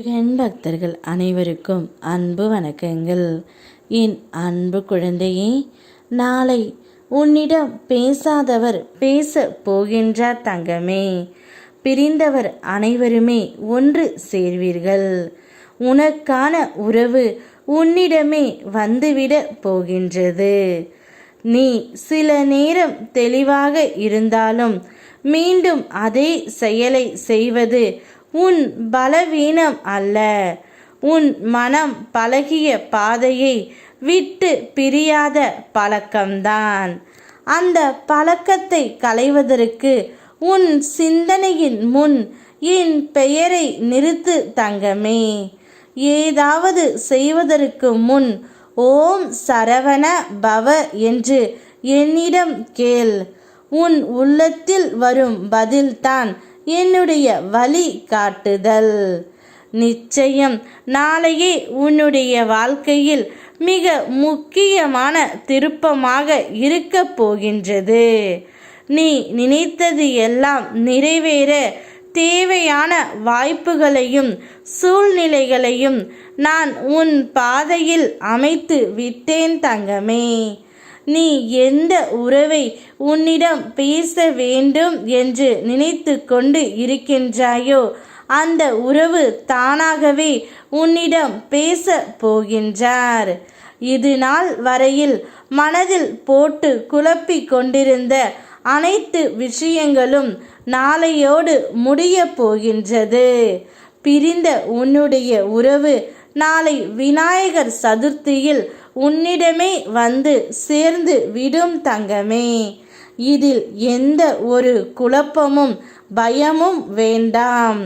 முருகன் பக்தர்கள் அனைவருக்கும் அன்பு வணக்கங்கள். என் அன்பு குழந்தையே, நாளை உன்னிடம் பேசாதவர் பேச போகின்றார் தங்கமே. பிரிந்தவர் அனைவருமே ஒன்று சேர்வீர்கள். உனக்கான உறவு உன்னிடமே வந்துவிட போகின்றது. நீ சில நேரம் தெளிவாக இருந்தாலும் மீண்டும் அதே செயலை செய்வது உன் பலவீனம் அல்ல. உன் மனம் பழகிய பாதையை விட்டு பிரியாத பழக்கம்தான். அந்த பழக்கத்தை களைவதற்கு உன் சிந்தனையின் முன் என் பெயரை நிறுத்து தங்கமே. ஏதாவது செய்வதற்கு முன் ஓம் சரவண பவ என்று என்னிடம் கேள். உன் உள்ளத்தில் வரும் பதில்தான் என்னுடைய வழி காட்டுதல். நிச்சயம் நாளையே உன்னுடைய வாழ்க்கையில் மிக முக்கியமான திருப்பமாக இருக்க போகின்றது. நீ நினைத்தது எல்லாம் நிறைவேற தேவையான வாய்ப்புகளையும் சூழ்நிலைகளையும் நான் உன் பாதையில் அமைத்து விட்டேன் தங்கமே. நீ எந்த உறவை உன்னிடம் பேச வேண்டும் என்று நினைத்து கொண்டு இருக்கின்றாயோ அந்த உறவு தானாகவே உன்னிடம் பேச போகின்றார். இது நாள் வரையில் மனதில் போட்டு குழப்பி கொண்டிருந்த அனைத்து விஷயங்களும் நாளையோடு முடிய போகின்றது. பிரிந்த உன்னுடைய உறவு நாளை விநாயகர் சதுர்த்தியில் உன்னிடமே வந்து சேர்ந்து விடும் தங்கமே. இதில் எந்த ஒரு குழப்பமும் பயமும் வேண்டாம்.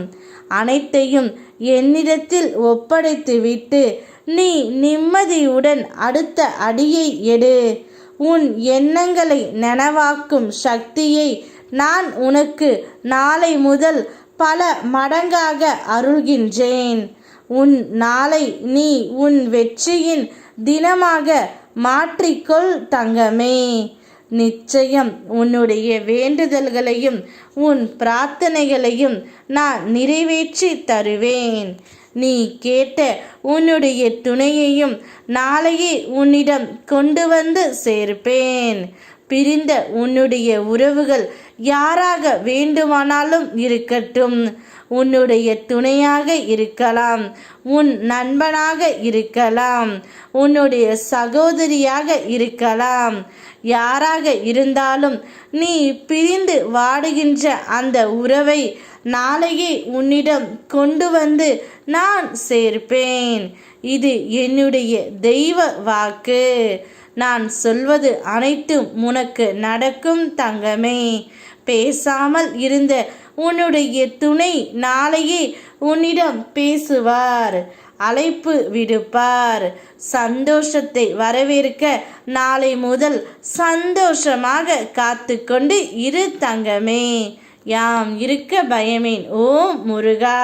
அனைத்தையும் என்னிடத்தில் ஒப்படைத்துவிட்டு நீ நிம்மதியுடன் அடுத்த அடியை எடு. உன் எண்ணங்களை நனவாக்கும் சக்தியை நான் உனக்கு நாளை முதல் பல மடங்காக அருள்கின்றேன். உன் நாளை நீ உன் வெற்றியின் தினமாக மாற்றிக்கொள் தங்கமே. நிச்சயம் உன்னுடைய வேண்டுதல்களையும் உன் பிரார்த்தனைகளையும் நான் நிறைவேற்றி தருவேன். நீ கேட்ட உன்னுடைய துணையையும் நாளையே உன்னிடம் கொண்டு வந்து சேர்ப்பேன். பிரிந்த உன்னுடைய உறவுகள் யாராக வேண்டுமானாலும் இருக்கட்டும். உன்னுடைய துணையாக இருக்கலாம், உன் நண்பனாக இருக்கலாம், உன்னுடைய சகோதரியாக இருக்கலாம். யாராக இருந்தாலும் நீ பிரிந்து வாடுகின்ற அந்த உறவை நாளையே உன்னிடம் கொண்டு வந்து நான் சேர்ப்பேன். இது என்னுடைய தெய்வ வாக்கு. நான் சொல்வது அனைத்தும் உனக்கு நடக்கும் தங்கமே. பேசாமல் இருந்த உன்னுடைய துணை நாளையே உன்னிடம் பேசுவார், அழைப்பு விடுப்பார். சந்தோஷத்தை வரவேற்க நாளை முதல் சந்தோஷமாக காத்து கொண்டு இரு தங்கமே. யாம் இருக்க பயமேன். ஓம் முருகா.